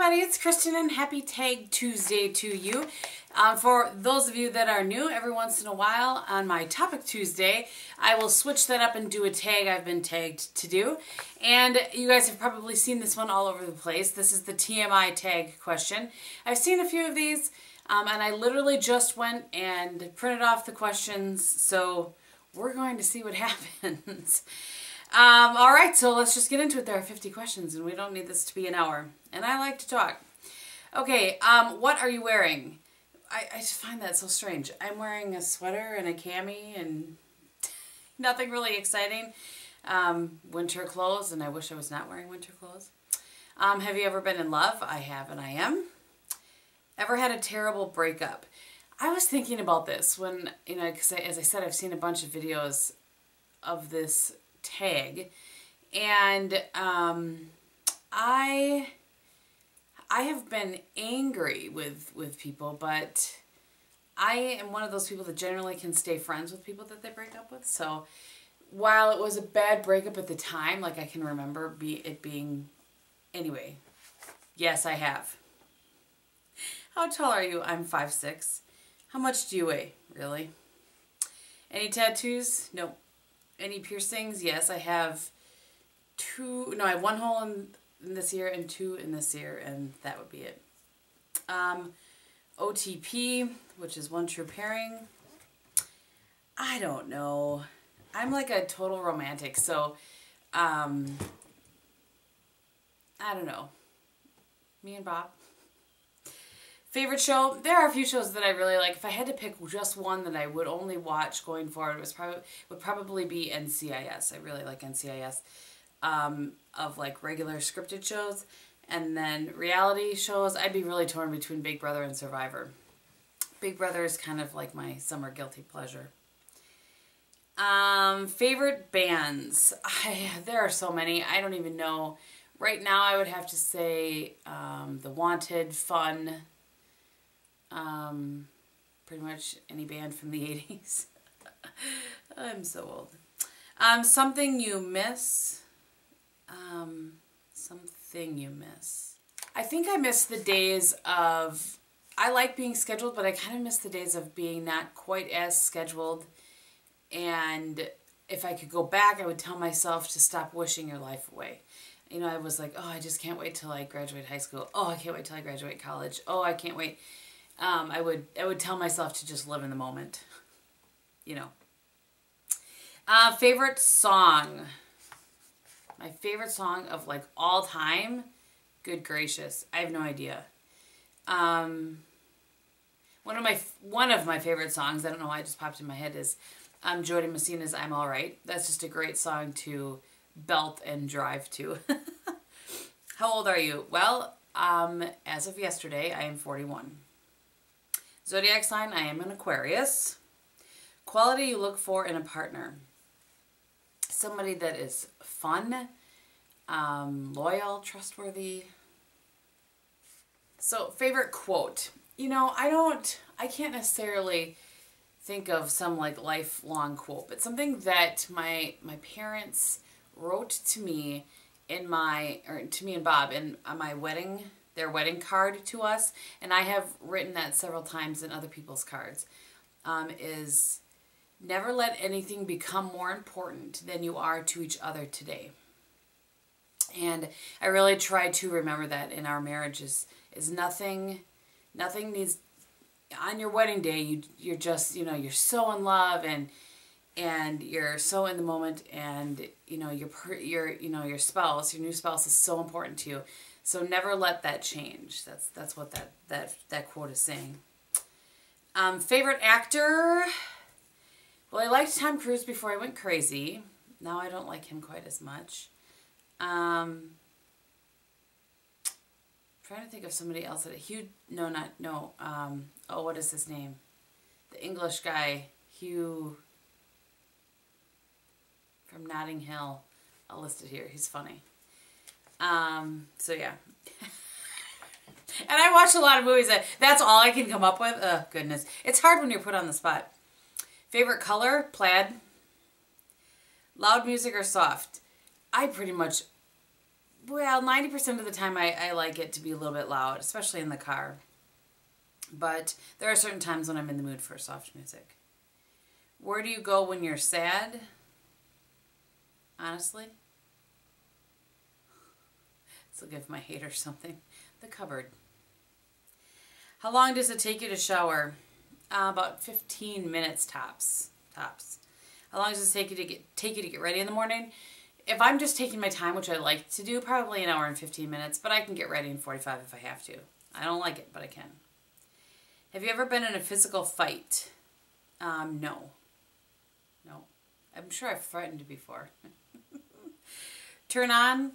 everybody, it's Kristin and happy Tag Tuesday to you. For those of you that are new, every once in a while on my Topic Tuesday, I will switch that up and do a tag I've been tagged to do. And you guys have probably seen this one all over the place. This is the TMI Tag question. I've seen a few of these, and I literally just went and printed off the questions, so we're going to see what happens. Alright, so let's just get into it. There are 50 questions and we don't need this to be an hour. And I like to talk. Okay, what are you wearing? I just find that so strange. I'm wearing a sweater and a cami and nothing really exciting. Winter clothes, and I wish I was not wearing winter clothes. Have you ever been in love? I have and I am. Ever had a terrible breakup? I was thinking about this when, you know, because as I said, I've seen a bunch of videos of this tag, and I have been angry with people, but I am one of those people that generally can stay friends with people that they break up with. So while it was a bad breakup at the time, like I can remember it being, anyway, yes, I have. How tall are you? I'm 5'6". How much do you weigh? Really? Any tattoos? Nope. Any piercings? Yes, I have two. No, I have one hole in this ear and two in this ear, and that would be it. OTP, which is one true pairing. I don't know. I'm like a total romantic, so I don't know. Me and Bob. Favorite show? There are a few shows that I really like. If I had to pick just one that I would only watch going forward, would probably be NCIS. I really like NCIS. Of like regular scripted shows, and then reality shows, I'd be really torn between Big Brother and Survivor. Big Brother is kind of like my summer guilty pleasure. Favorite bands? There are so many. I don't even know. Right now, I would have to say The Wanted, Fun. Pretty much any band from the 80s. I'm so old. Something you miss. Something you miss. I think I miss the days of, I like being scheduled, but I kind of miss the days of being not quite as scheduled. And if I could go back, I would tell myself to stop wishing your life away. You know, I was like, oh, I just can't wait till I graduate high school. Oh, I can't wait till I graduate college. Oh, I can't wait. I would tell myself to just live in the moment. You know. Favorite song. My favorite song of like all time, good gracious, I have no idea. One of my favorite songs, I don't know why it just popped in my head, is Jody Messina's I'm Alright. That's just a great song to belt and drive to. How old are you? Well, as of yesterday, I am 41. Zodiac sign, I am an Aquarius. Quality you look for in a partner. Somebody that is fun, loyal, trustworthy. So, favorite quote. You know, I can't necessarily think of some like lifelong quote, but something that my parents wrote to me to me and Bob on my wedding, their wedding card to us, and I have written that several times in other people's cards, is never let anything become more important than you are to each other today. And I really try to remember that in our marriages. Is nothing needs, on your wedding day, you're just, you know, you're so in love and you're so in the moment, and you know, your spouse, your new spouse is so important to you. So never let that change. That's what that quote is saying. Favorite actor? Well, I liked Tom Cruise before I went crazy. Now I don't like him quite as much. Trying to think of somebody else that what is his name? The English guy, Hugh from Notting Hill. I'll list it here. He's funny. So yeah. And I watched a lot of movies that's all I can come up with. Oh, goodness. It's hard when you're put on the spot. Favorite color? Plaid. Loud music or soft? I pretty much well, 90% of the time I like it to be a little bit loud, especially in the car. But there are certain times when I'm in the mood for soft music. Where do you go when you're sad? Honestly? This will give my haters something. The cupboard. How long does it take you to shower? About 15 minutes tops. How long does it take you to get ready in the morning? If I'm just taking my time, which I like to do, probably an hour and 15 minutes, but I can get ready in 45 if I have to. I don't like it, but I can. Have you ever been in a physical fight? No. No. I'm sure I've threatened before. Turn on.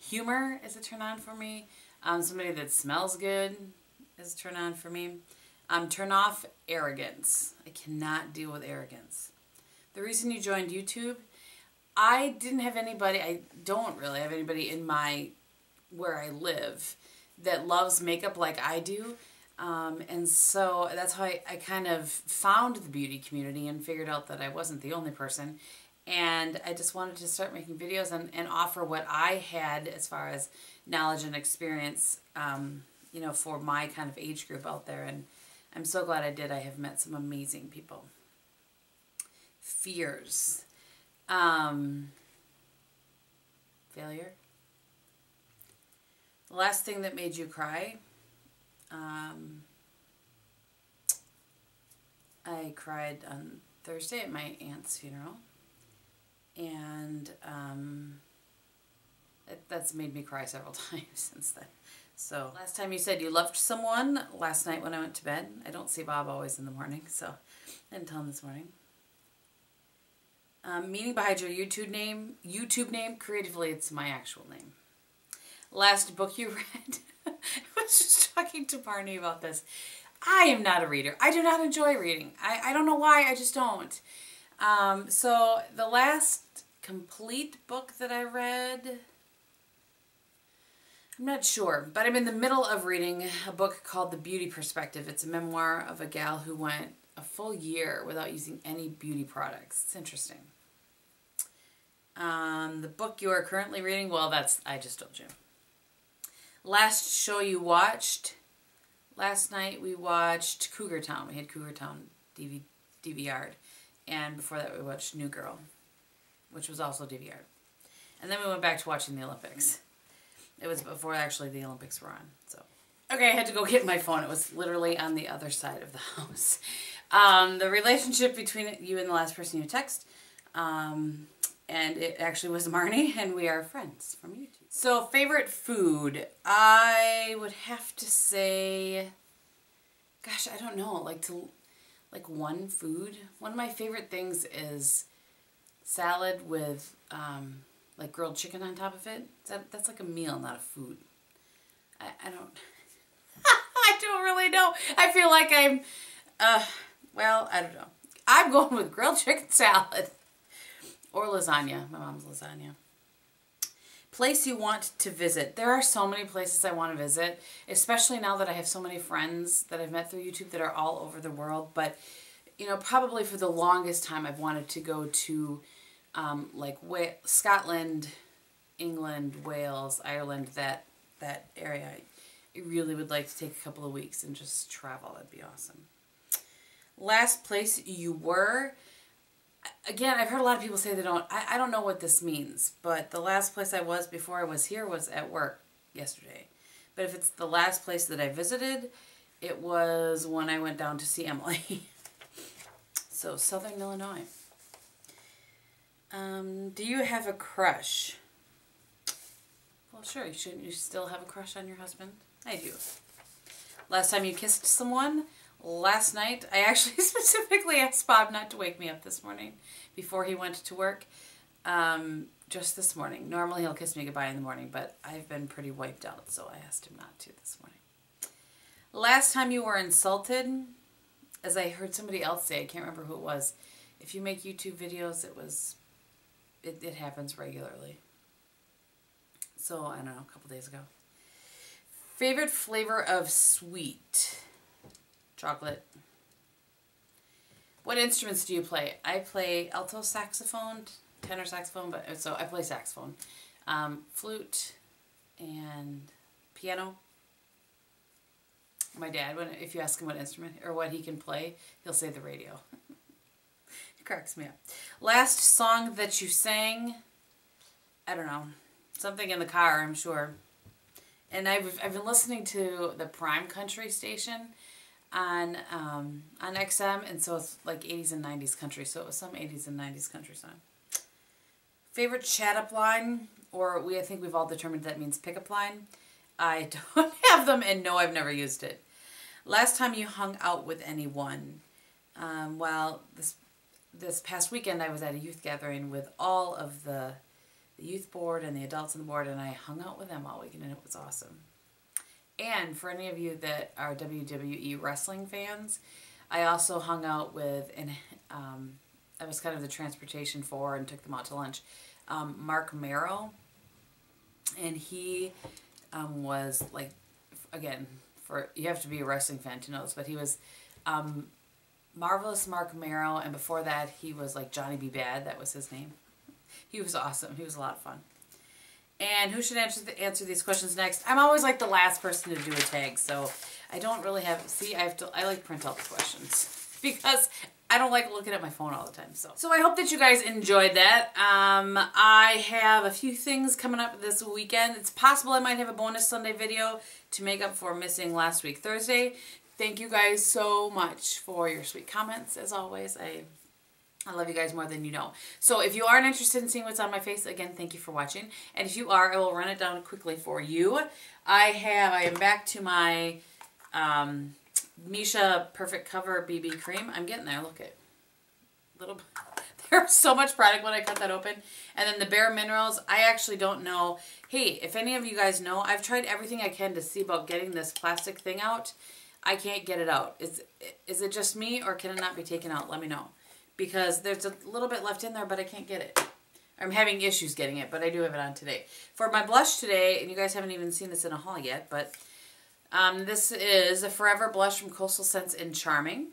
Humor is a turn on for me. Somebody that smells good is a turn on for me. Turn off arrogance. I cannot deal with arrogance. The reason you joined YouTube, I didn't have anybody, I don't really have anybody in where I live that loves makeup like I do. And so that's how I kind of found the beauty community and figured out that I wasn't the only person. And I just wanted to start making videos and offer what I had as far as knowledge and experience, you know, for my kind of age group out there. And I'm so glad I did. I have met some amazing people. Fears. Failure. The last thing that made you cry. I cried on Thursday at my aunt's funeral, and that's made me cry several times since then. So last time you said you loved someone, last night when I went to bed. I don't see Bob always in the morning, so I didn't tell him this morning. Meaning behind your YouTube name, creatively it's my actual name. Last book you read? I was just talking to Barney about this. I am not a reader. I do not enjoy reading. I don't know why, I just don't. So the last complete book that I read, I'm not sure, but I'm in the middle of reading a book called The Beauty Perspective. It's a memoir of a gal who went a full year without using any beauty products. It's interesting. The book you are currently reading, well, I just told you. Last show you watched? Last night we watched Cougar Town. We had Cougar Town DVR'd. And before that we watched New Girl, which was also DVR'd. And then we went back to watching the Olympics. It was before actually the Olympics were on. So okay, I had to go get my phone. It was literally on the other side of the house. The relationship between you and the last person you text. And it actually was Marnie, and we are friends from YouTube. So, favorite food? I would have to say, gosh, I don't know, like one food. One of my favorite things is salad with like grilled chicken on top of it. That's like a meal, not a food. I don't, I don't really know. I feel like I'm, well, I don't know. I'm going with grilled chicken salad. Or lasagna. My mom's lasagna. Place you want to visit. There are so many places I want to visit, especially now that I have so many friends that I've met through YouTube that are all over the world. But, you know, probably for the longest time I've wanted to go to like Scotland, England, Wales, Ireland, that area. I really would like to take a couple of weeks and just travel. That'd be awesome. Last place you were. Again, I've heard a lot of people say they don't, I don't know what this means, but the last place I was before I was here was at work yesterday. But if it's the last place that I visited, it was when I went down to see Emily. So, Southern Illinois. Do you have a crush? Well, sure, shouldn't you still have a crush on your husband? I do. Last time you kissed someone? Last night, I actually specifically asked Bob not to wake me up this morning before he went to work. Just this morning. Normally he'll kiss me goodbye in the morning, but I've been pretty wiped out, so I asked him not to this morning. Last time you were insulted, as I heard somebody else say, I can't remember who it was. If you make YouTube videos, it happens regularly. So, I don't know, a couple days ago. Favorite flavor of sweet? Chocolate. What instruments do you play? I play alto saxophone, tenor saxophone, but so I play saxophone. Flute and piano. My dad, if you ask him what instrument or what he can play, he'll say the radio. It cracks me up. Last song that you sang, I don't know, something in the car, I'm sure. And I've been listening to the Prime Country station on XM, and so it's like 80s and 90s country, so it was some 80s and 90s country song. Favorite chat-up line, or I think we've all determined that means pick-up line. I don't have them, and no, I've never used it. Last time you hung out with anyone? Well, this past weekend I was at a youth gathering with all of the youth board and the adults on the board, and I hung out with them all weekend, and it was awesome. And for any of you that are WWE wrestling fans, I also hung out with, and I was kind of the transportation for and took them out to lunch, Mark Merrill. And he was like, again, you have to be a wrestling fan to know this, but he was Marvelous Mark Merrill, and before that he was like Johnny B. Bad, that was his name. He was awesome. He was a lot of fun. And who should answer these questions next? I'm always like the last person to do a tag, so I don't really have, see, I like print out the questions because I don't like looking at my phone all the time. So I hope that you guys enjoyed that. I have a few things coming up this weekend. It's possible I might have a bonus Sunday video to make up for missing last week Thursday. Thank you guys so much for your sweet comments, as always. I love you guys more than you know. So if you aren't interested in seeing what's on my face, again, thank you for watching. And if you are, I will run it down quickly for you. I am back to my Mischa Perfect Cover BB Cream. I'm getting there. Look at there's so much product when I cut that open. And then the Bare Minerals, I actually don't know. Hey, if any of you guys know, I've tried everything I can to see about getting this plastic thing out. I can't get it out. Is it just me, or can it not be taken out? Let me know. Because there's a little bit left in there, but I can't get it. I'm having issues getting it, but I do have it on today. For my blush today, and you guys haven't even seen this in a haul yet, but this is a Forever Blush from Coastal Scents in Charming.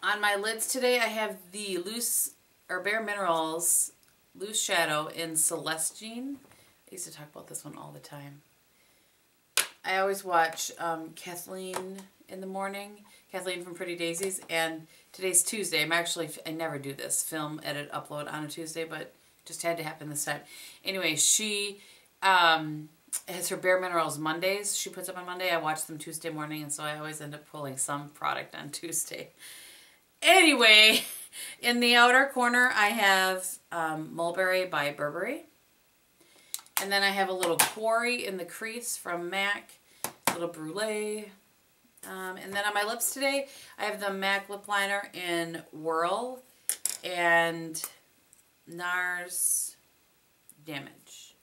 On my lids today, I have the Bare Minerals Loose Shadow in Celestine. I used to talk about this one all the time. I always watch Kathleen in the morning, Kathleen from Pretty Daisies, and today's Tuesday. I never do this, film, edit, upload on a Tuesday, but just had to happen this time. Anyway, she has her Bare Minerals Mondays. She puts up on Monday. I watch them Tuesday morning, and so I always end up pulling some product on Tuesday. Anyway, in the outer corner, I have Mulberry by Burberry. And then I have a little Quarry in the crease from MAC, a little Brule. And then on my lips today, I have the MAC lip liner in Whirl and Nars Damage,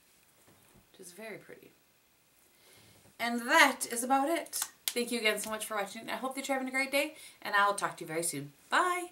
which is very pretty. And that is about it. Thank you again so much for watching. I hope that you're having a great day, and I'll talk to you very soon. Bye!